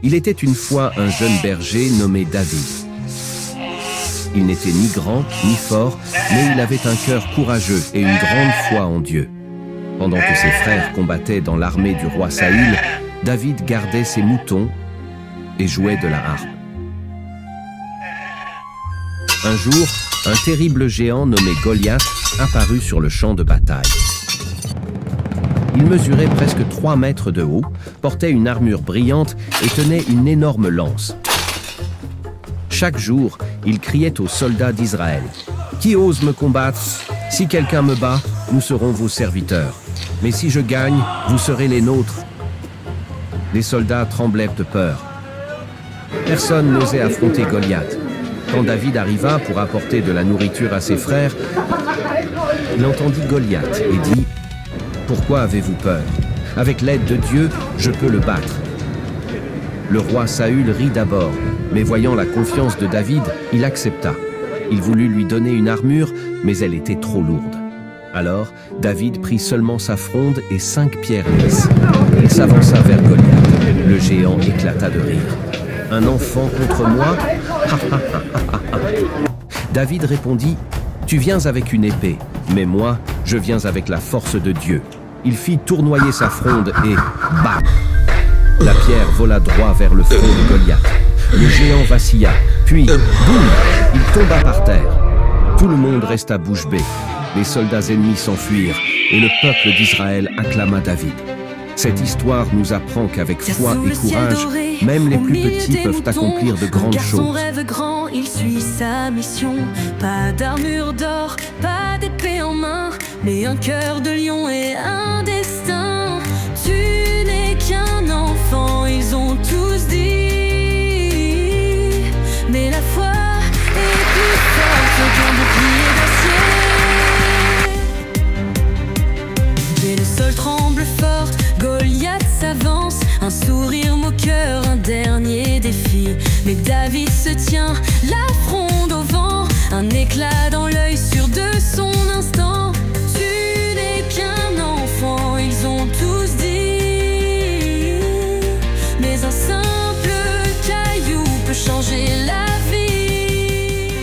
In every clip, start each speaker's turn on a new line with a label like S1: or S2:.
S1: Il était une fois un jeune berger nommé David. Il n'était ni grand ni fort, mais il avait un cœur courageux et une grande foi en Dieu. Pendant que ses frères combattaient dans l'armée du roi Saül, David gardait ses moutons et jouait de la harpe. Un jour, un terrible géant nommé Goliath apparut sur le champ de bataille. Il mesurait presque 3 mètres de haut, portait une armure brillante et tenait une énorme lance. Chaque jour, il criait aux soldats d'Israël: « Qui ose me combattre? Si quelqu'un me bat, nous serons vos serviteurs. Mais si je gagne, vous serez les nôtres. » Les soldats tremblaient de peur. Personne n'osait affronter Goliath. Quand David arriva pour apporter de la nourriture à ses frères, il entendit Goliath et dit: « Pourquoi avez-vous peur? Avec l'aide de Dieu, je peux le battre. » Le roi Saül rit d'abord, mais voyant la confiance de David, il accepta. Il voulut lui donner une armure, mais elle était trop lourde. Alors, David prit seulement sa fronde et 5 pierres lisses. Il s'avança vers Goliath. Le géant éclata de rire. « Un enfant contre moi? » David répondit: « Tu viens avec une épée, mais moi, je viens avec la force de Dieu. » Il fit tournoyer sa fronde et bam! La pierre vola droit vers le front de Goliath. Le géant vacilla, puis boum! Il tomba par terre. Tout le monde resta bouche bée. Les soldats ennemis s'enfuirent et le peuple d'Israël acclama David. Cette histoire nous apprend qu'avec foi et courage, même les plus petits peuvent accomplir de grandes choses.
S2: Son rêve grand, il suit sa mission. Pas d'armure d'or, pas d'épée en main, mais un cœur de lion et un destin. Tu n'es qu'un enfant, ils ont tous dit, mais la foi est plus forte qu'un bouclier d'acier. Et le sol tremble fort, Goliath s'avance, un sourire moqueur, un dernier défi. Mais David se tient, la fronde au vent, un éclat dans l'œil sûr de son instant. Tu n'es qu'un enfant, ils ont tous dit, mais un simple caillou peut changer la vie.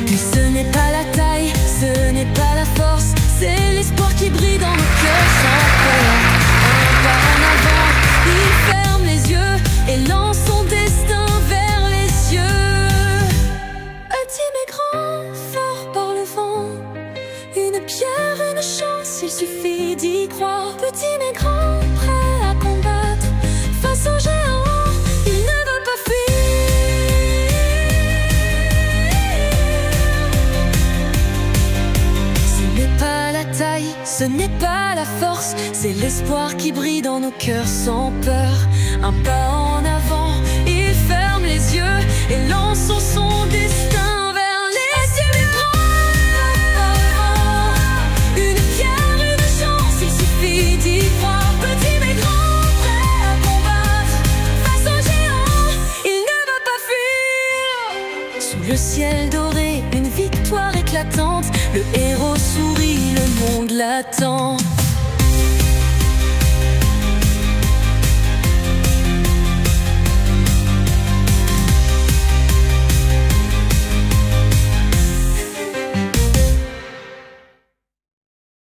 S2: Puis ce n'est pas la taille, ce n'est pas la force, c'est l'espoir qui brille dans nos cœurs sans peur. En avant, il ferme les yeux et lance son destin vers les cieux. Petit mais grand, fort par le vent, une pierre, une chance, il suffit d'y croire. Petit mais grand, prêt à combattre face au géant, il ne veut pas fuir. Ce n'est pas la taille, ce n'est pas la force, c'est l'espoir qui brille dans nos cœurs sans peur. Un pas en avant, il ferme les yeux et lance son destin vers les cieux. Une pierre, une chance, il suffit d'y croire. Petit mais grand, prêt à combattre face au géant, il ne veut pas fuir. Sous le ciel doré, une victoire éclatante, le héros sourit, le monde l'attend.